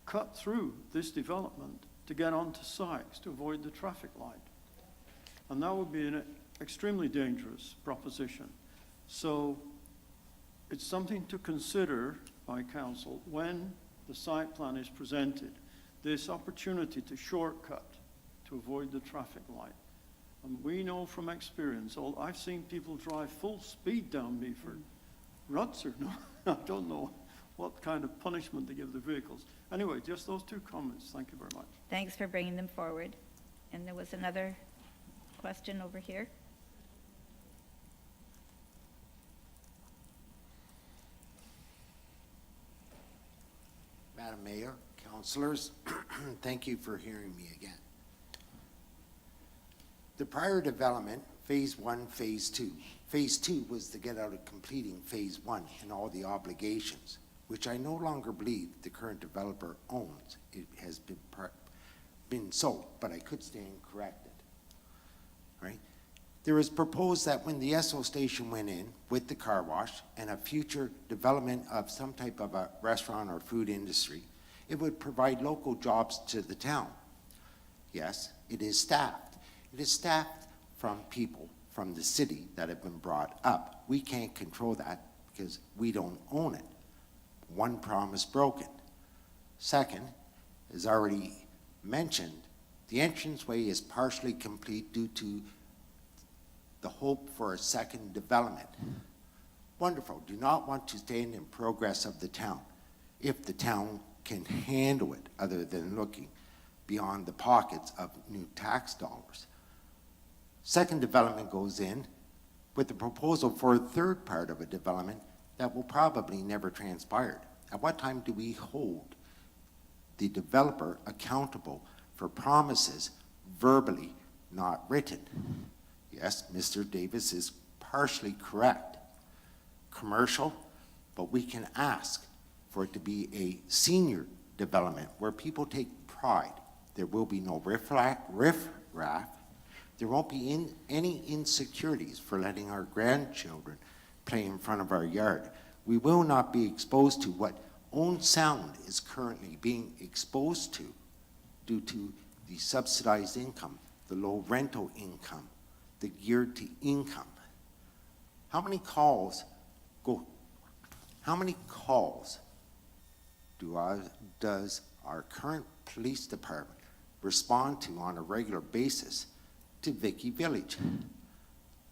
cut through this development to get onto Sykes to avoid the traffic light. And that would be an extremely dangerous proposition. So it's something to consider by council when the site plan is presented, this opportunity to shortcut to avoid the traffic light. And we know from experience, I've seen people drive full speed down Meaford, ruts or no, I don't know what kind of punishment they give the vehicles. Anyway, just those two comments. Thank you very much. Thanks for bringing them forward. And there was another question over here. Madam Mayor, councilors, thank you for hearing me again. The prior development, Phase 1, Phase 2. Phase 2 was to get out of completing Phase 1 and all the obligations, which I no longer believe the current developer owns. It has been sold, but I could stand corrected, right? There was proposed that when the Esso station went in with the car wash and a future development of some type of a restaurant or food industry, it would provide local jobs to the town. Yes, it is staffed. It is staffed from people from the city that have been brought up. We can't control that because we don't own it. One promise broken. Second, as already mentioned, the entranceway is partially complete due to the hope for a second development. Wonderful. Do not want to stand in progress of the town. If the town can handle it other than looking beyond the pockets of new tax dollars. Second development goes in with the proposal for a third part of a development that will probably never transpire. At what time do we hold the developer accountable for promises verbally not written? Yes, Mr. Davis is partially correct. Commercial, but we can ask for it to be a senior development where people take pride. There will be no riffraff. There won't be any insecurities for letting our grandchildren play in front of our yard. We will not be exposed to what own sound is currently being exposed to due to the subsidized income, the low rental income, the geared to income. How many calls does our current police department respond to on a regular basis to Vicky Village?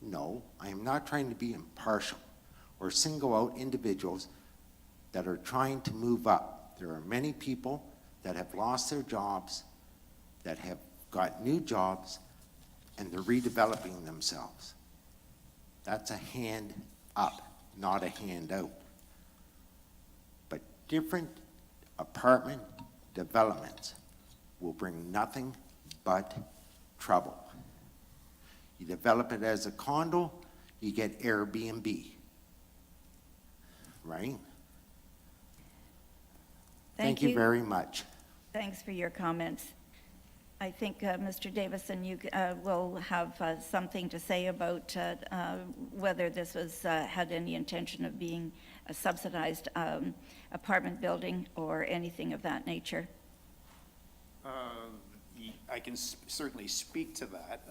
No, I am not trying to be impartial or single out individuals that are trying to move up. There are many people that have lost their jobs, that have got new jobs, and they're redeveloping themselves. That's a hand up, not a hand out. But different apartment developments will bring nothing but trouble. You develop it as a condo, you get Airbnb, right? Thank you very much. Thanks for your comments. I think, Mr. Davison, you will have something to say about whether this was had any intention of being a subsidized apartment building or anything of that nature. I can certainly speak to that.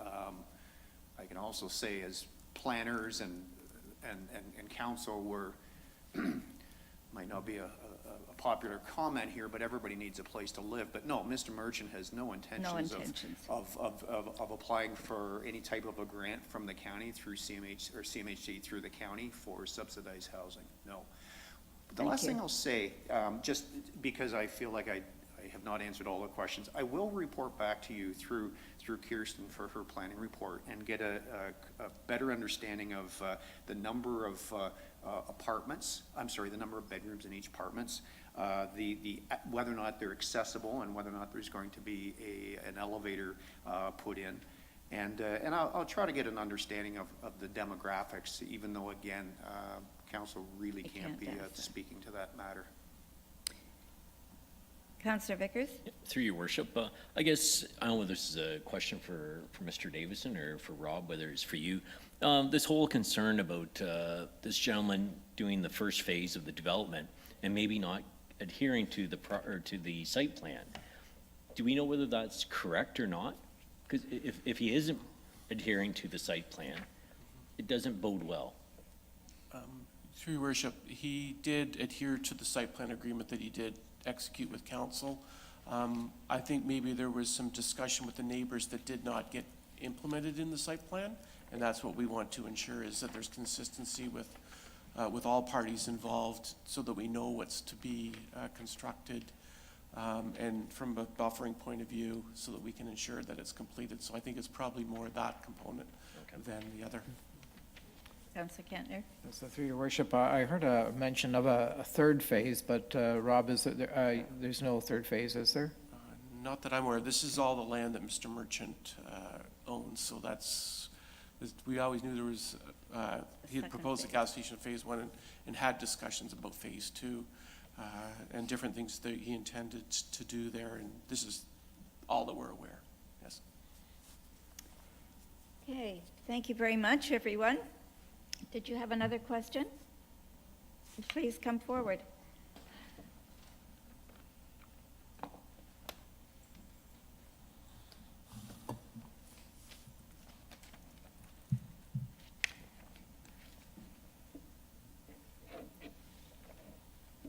I can also say as planners and council, we're might not be a popular comment here, but everybody needs a place to live. But no, Mr. Merchant has no intentions of applying for any type of a grant from the county through CMH or CMHC through the county for subsidized housing. No. The last thing I'll say, just because I feel like I have not answered all the questions, I will report back to you through Kirsten for her planning report and get a better understanding of the number of apartments, the number of bedrooms in each apartments, whether or not they're accessible and whether or not there's going to be an elevator put in. And I'll try to get an understanding of the demographics, even though, again, council really can't be speaking to that matter. Councillor Vickers? Through your worship, I guess, I don't know whether this is a question for Mr. Davison or for Rob, whether it's for you. This whole concern about this gentleman doing the first phase of the development and maybe not adhering to the site plan. Do we know whether that's correct or not? Because if he isn't adhering to the site plan, it doesn't bode well. Through your worship, he did adhere to the site plan agreement that he did execute with council. I think maybe there was some discussion with the neighbors that did not get implemented in the site plan, and that's what we want to ensure, is that there's consistency with all parties involved so that we know what's to be constructed, and from a buffering point of view so that we can ensure that it's completed. So I think it's probably more that component than the other. Councillor Kentner? So through your worship, I heard a mention of a third phase, but Rob, there's no third phase, is there? Not that I'm aware. This is all the land that Mr. Merchant owns, so we always knew there was, he had proposed a gas station phase 1 and had discussions about phase 2 and different things that he intended to do there, and this is all that we're aware. Yes. Okay, thank you very much, everyone. Did you have another question? Please come forward.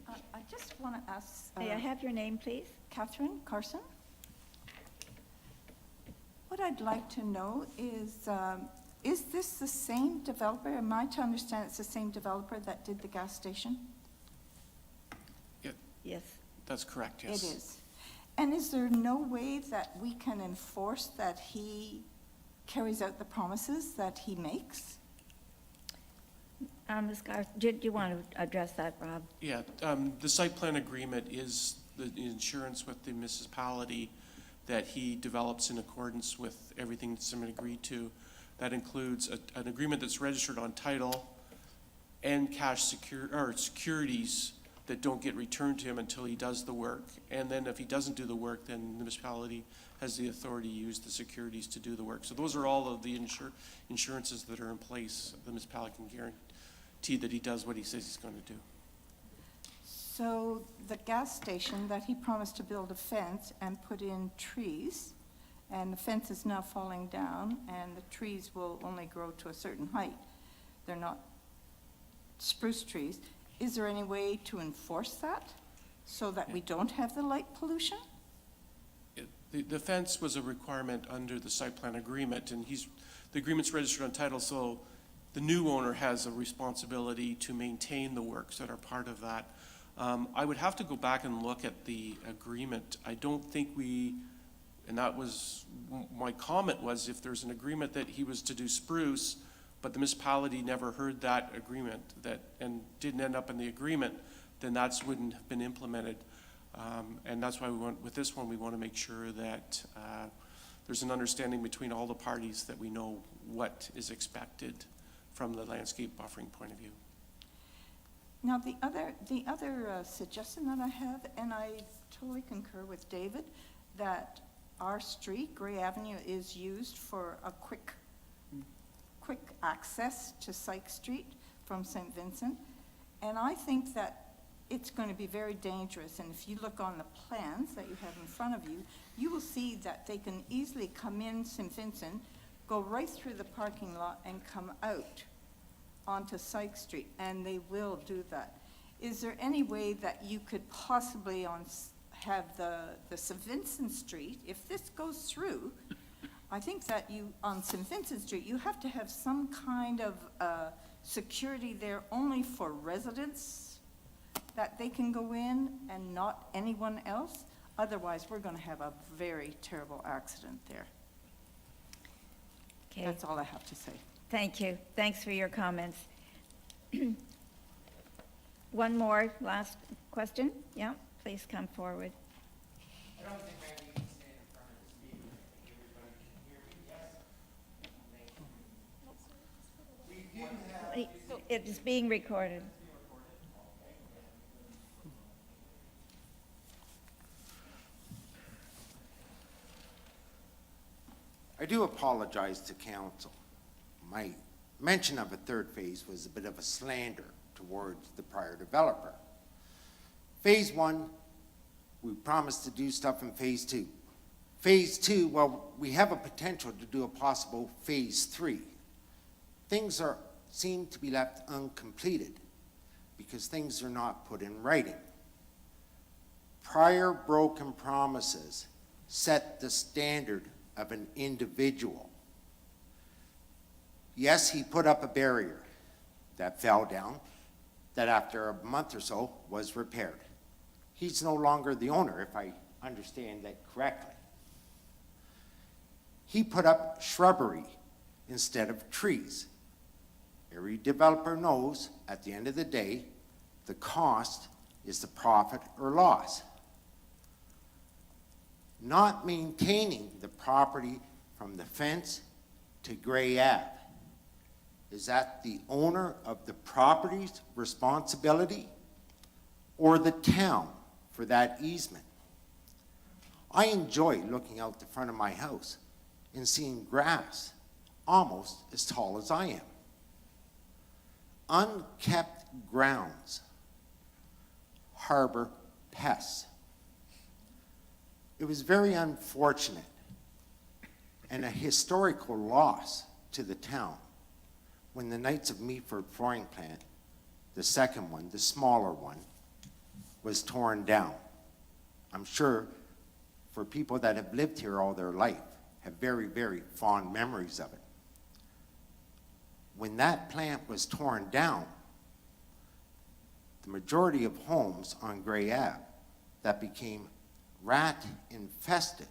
I just want to ask. May I have your name, please? Catherine Carson. What I'd like to know is this the same developer? Am I to understand it's the same developer that did the gas station? Yes. That's correct, yes. It is. And is there no way that we can enforce that he carries out the promises that he makes? Ms. Garth, did you want to address that, Rob? Yeah, the site plan agreement is the insurance with the municipality that he develops in accordance with everything that's been agreed to. That includes an agreement that's registered on title and securities that don't get returned to him until he does the work. And then if he doesn't do the work, then the municipality has the authority to use the securities to do the work. So those are all of the insurances that are in place. The municipality can guarantee that he does what he says he's going to do. So the gas station that he promised to build a fence and put in trees, and the fence is now falling down, and the trees will only grow to a certain height. They're not spruce trees. Is there any way to enforce that so that we don't have the light pollution? The fence was a requirement under the site plan agreement, and the agreement's registered on title, so the new owner has a responsibility to maintain the works that are part of that. I would have to go back and look at the agreement. I don't think and that was, my comment was, if there's an agreement that he was to do spruce, but the municipality never heard that agreement and didn't end up in the agreement, then that wouldn't have been implemented. And that's why with this one, we want to make sure that there's an understanding between all the parties that we know what is expected from the landscape buffering point of view. Now, the other suggestion that I have, and I totally concur with David, that our street, Gray Avenue, is used for a quick access to Sykes Street from St. Vincent. And I think that it's going to be very dangerous. And if you look on the plans that you have in front of you, you will see that they can easily come in St. Vincent, go right through the parking lot and come out onto Sykes Street, and they will do that. Is there any way that you could possibly have the St. Vincent Street, if this goes through, I think that on St. Vincent Street, you have to have some kind of security there only for residents, that they can go in and not anyone else. Otherwise, we're going to have a very terrible accident there. Okay. That's all I have to say. Thank you. Thanks for your comments. One more, last question. Yeah, please come forward. I don't think I need to stand in front of this meeting. I think everybody can hear me, yes? We do have... It is being recorded. I do apologize to council. My mention of a third phase was a bit of a slander towards the prior developer. Phase 1, we promised to do stuff in phase 2. Phase 2, well, we have a potential to do a possible phase 3. Things seem to be left uncompleted because things are not put in writing. Prior broken promises set the standard of an individual. Yes, he put up a barrier that fell down, that after a month or so was repaired. He's no longer the owner, if I understand that correctly. He put up shrubbery instead of trees. Every developer knows at the end of the day, the cost is the profit or loss. Not maintaining the property from the fence to Gray Ave. Is that the owner of the property's responsibility or the town for that easement? I enjoy looking out the front of my house and seeing grass almost as tall as I am. Unkept grounds harbor pests. It was very unfortunate and a historical loss to the town when the Knights of Meaford flooring plant, the second one, the smaller one, was torn down. I'm sure for people that have lived here all their life have very, very fond memories of it. When that plant was torn down, the majority of homes on Gray Ave that became rat infested.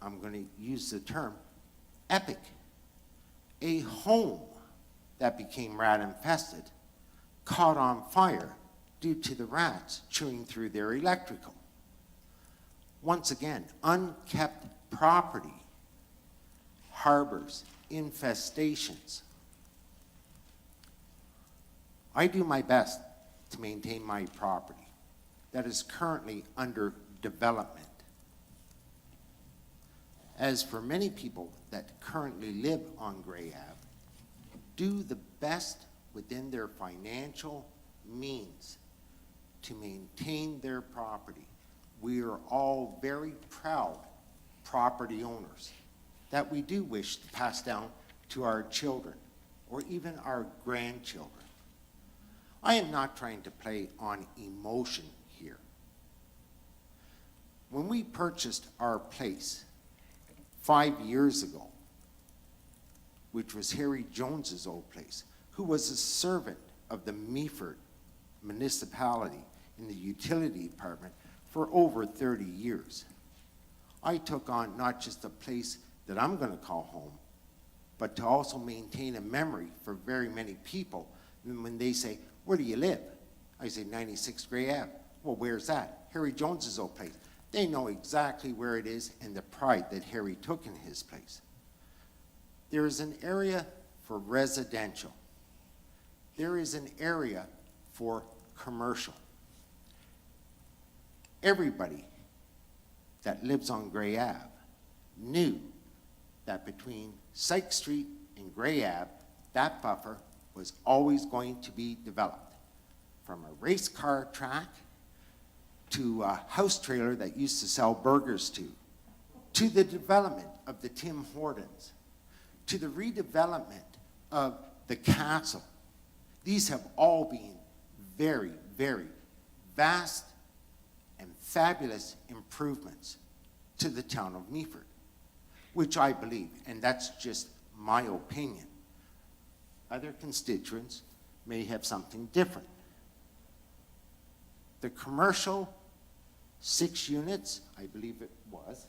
I'm going to use the term epic. A home that became rat infested caught on fire due to the rats chewing through their electrical. Once again, unkept property harbors infestations. I do my best to maintain my property that is currently under development. As for many people that currently live on Gray Ave, do the best within their financial means to maintain their property. We are all very proud property owners that we do wish to pass down to our children or even our grandchildren. I am not trying to play on emotion here. When we purchased our place 5 years ago, which was Harry Jones's old place, who was a servant of the Meaford municipality in the utility department for over 30 years. I took on not just a place that I'm going to call home, but to also maintain a memory for very many people. And when they say, where do you live? I say 96 Gray Ave. Well, where's that? Harry Jones's old place. They know exactly where it is and the pride that Harry took in his place. There is an area for residential. There is an area for commercial. Everybody that lives on Gray Ave knew that between Sykes Street and Gray Ave, that buffer was always going to be developed. From a race car track to a house trailer that used to sell burgers to the development of the Tim Hortons, to the redevelopment of the castle. These have all been very, very vast and fabulous improvements to the town of Meaford, which I believe, and that's just my opinion. Other constituents may have something different. The commercial 6 units, I believe it was,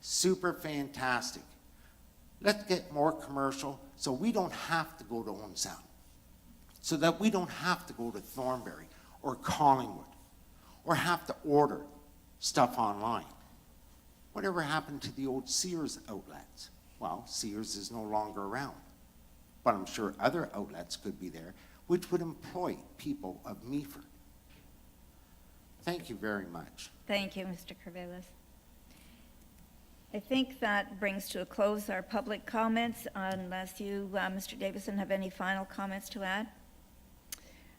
super fantastic. Let's get more commercial so we don't have to go to Owen Sound, so that we don't have to go to Thornbury or Collingwood or have to order stuff online. Whatever happened to the old Sears outlets? Well, Sears is no longer around, but I'm sure other outlets could be there, which would employ people of Meaford. Thank you very much. Thank you, Mr. Corvallis. I think that brings to a close our public comments, unless you, Mr. Davison, have any final comments to add.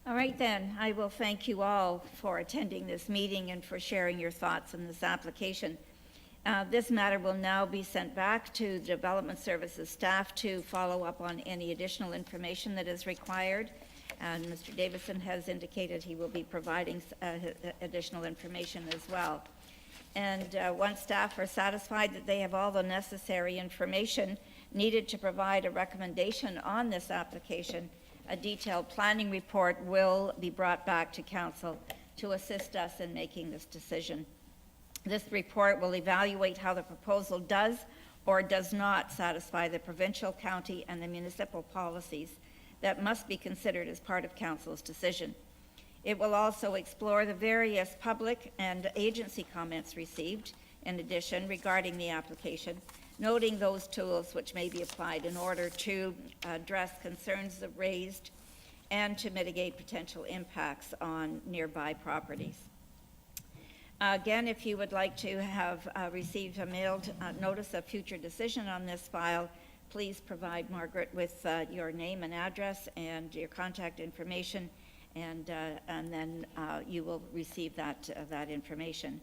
All right, then, I will thank you all for attending this meeting and for sharing your thoughts on this application. This matter will now be sent back to the Development Services staff to follow up on any additional information that is required. And Mr. Davison has indicated he will be providing additional information as well. And once staff are satisfied that they have all the necessary information needed to provide a recommendation on this application, a detailed planning report will be brought back to council to assist us in making this decision. This report will evaluate how the proposal does or does not satisfy the provincial, county, and the municipal policies that must be considered as part of council's decision. It will also explore the various public and agency comments received, in addition, regarding the application, noting those tools which may be applied in order to address concerns raised and to mitigate potential impacts on nearby properties. Again, if you would like to have received a mailed notice of future decision on this file, please provide Margaret with your name and address and your contact information, and then you will receive that information.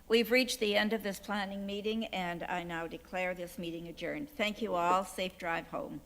We've reached the end of this planning meeting, and I now declare this meeting adjourned. Thank you all. Safe drive home.